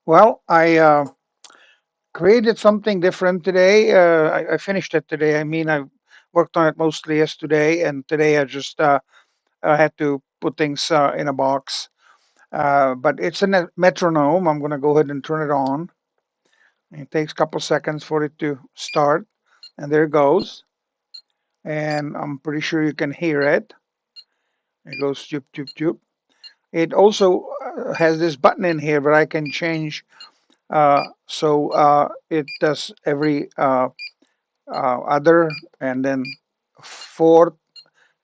Well, I created something different today. I finished it today. I mean, I worked on it mostly yesterday, and today I had to put things in a box. But it's a metronome. I'm going to go ahead and turn it on. It takes a couple seconds for it to start, and there it goes. And I'm pretty sure you can hear it. It goes choop choop choop. It also has this button in here, but I can change so it does every other, and then fourth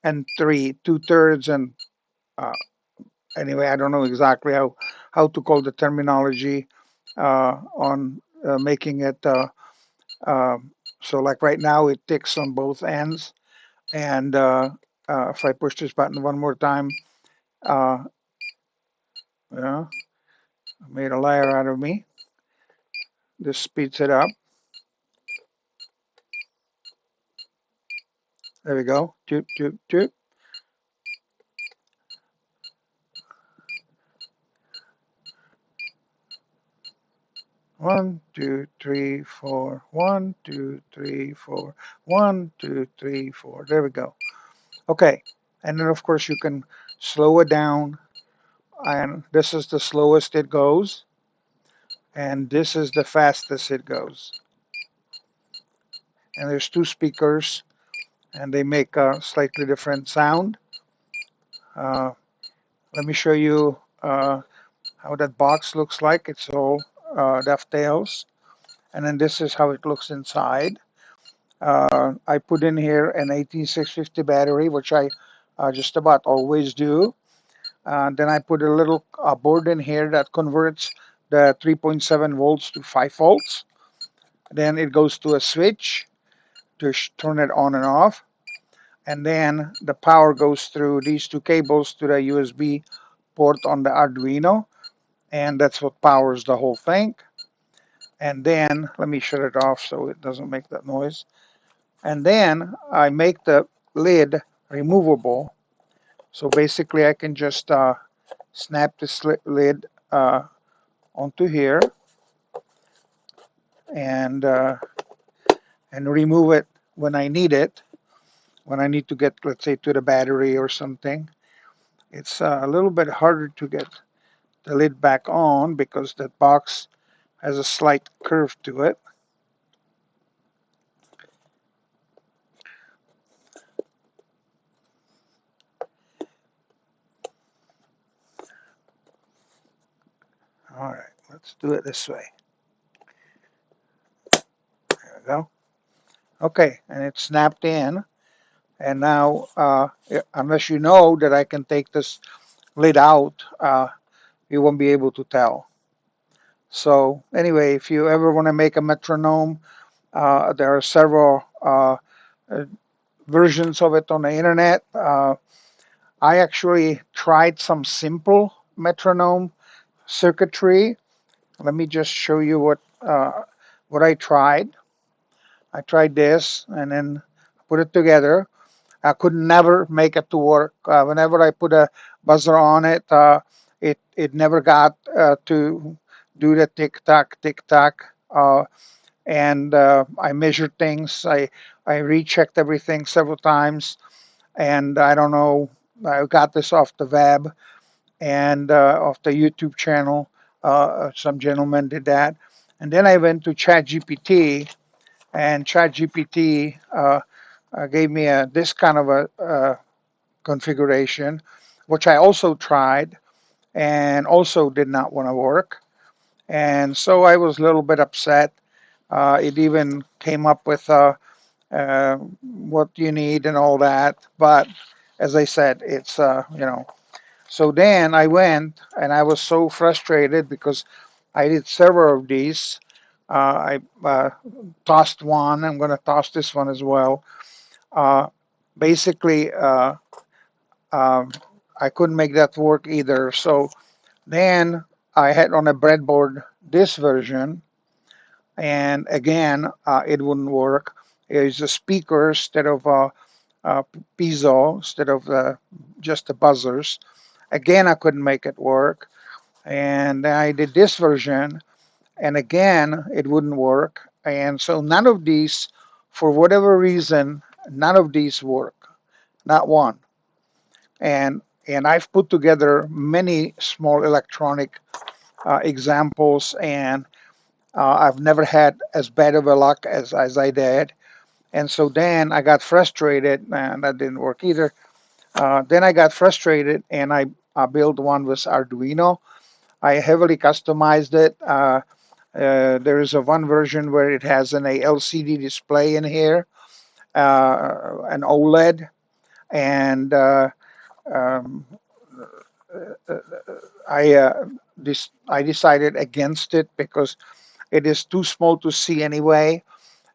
and three, 2/3, and uh, anyway, I don't know exactly how to call the terminology on making it. Uh, so, like right now, it ticks on both ends, and if I push this button one more time, uh, yeah, made a liar out of me. This speeds it up. There we go. Toot toot toot. 1, 2, 3, 4. 1, 2, 3, 4. 1, 2, 3, 4. There we go. Okay. And then, of course, you can slow it down. And this is the slowest it goes. And this is the fastest it goes. And there's two speakers, and they make a slightly different sound. Uh, Let me show you how that box looks like. It's all dovetails. And then this is how it looks inside. I put in here an 18650 battery, which I just about always do. Then I put a little board in here that converts the 3.7 volts to 5 volts. Then it goes to a switch to turn it on and off. And then the power goes through these two cables to the USB port on the Arduino. And that's what powers the whole thing. And then let me shut it off so it doesn't make that noise. And then I make the lid removable. So basically I can just snap this lid onto here and uh, and remove it when I need it. When I need to get, let's say, to the battery or something. It's a little bit harder to get the lid back on because that box has a slight curve to it. All right, let's do it this way. There we go. Okay, and it's snapped in. And now, unless you know that I can take this lid out, you won't be able to tell. So anyway, if you ever want to make a metronome, there are several uh, versions of it on the internet. I actually tried some simple metronome circuitry. Let me just show you what I tried. I tried this and then put it together. I could never make it to work. Whenever I put a buzzer on it, it never got to do the tick tock. And I measured things. I rechecked everything several times, and I don't know. I got this off the web and off the YouTube channel. Some gentleman did that, and then I went to ChatGPT, and ChatGPT gave me this kind of a configuration, which I also tried and also did not want to work. And so I was a little bit upset. It even came up with what you need and all that. But as I said, it's. So then I went and I was so frustrated because I did several of these. I tossed one. I'm going to toss this one as well. Uh, Basically, um, I couldn't make that work either. So then I had on a breadboard this version, and again, it wouldn't work. It's a speaker instead of uh, piezo, instead of just the buzzers. Again, I couldn't make it work. And then I did this version, and again it wouldn't work. And so none of these, for whatever reason, none of these work, not one. And I've put together many small electronic examples, and I've never had as bad of a luck as I did. And so then I got frustrated, and that didn't work either. Then I got frustrated, and I built one with Arduino. I heavily customized it. There is a one version where it has an LCD display in here, an OLED, and um, I I decided against it because it is too small to see anyway,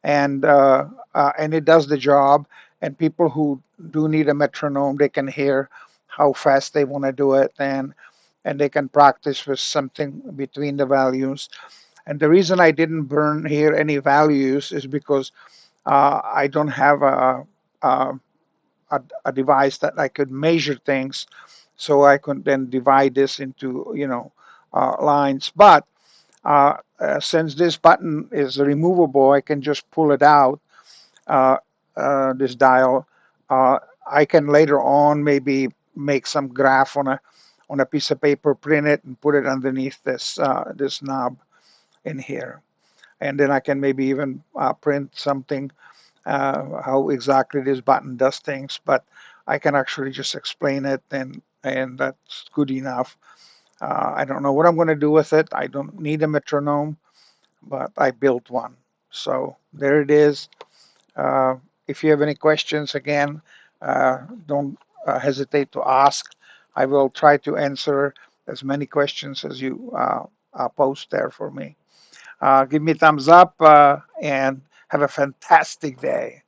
and it does the job. And people who do need a metronome, they can hear how fast they want to do it, and they can practice with something between the values. And the reason I didn't burn here any values is because I don't have a, a device that I could measure things, so I could then divide this into lines. But since this button is removable, I can just pull it out. Uh, this dial. I can later on maybe make some graph on a piece of paper, print it, and put it underneath this knob in here. And then I can maybe even print something how exactly this button does things. But I can actually just explain it, and that's good enough. I don't know what I'm going to do with it. I don't need a metronome, but I built one. So there it is. Uh, if you have any questions, again, don't hesitate to ask. I will try to answer as many questions as you post there for me. Give me a thumbs up and have a fantastic day.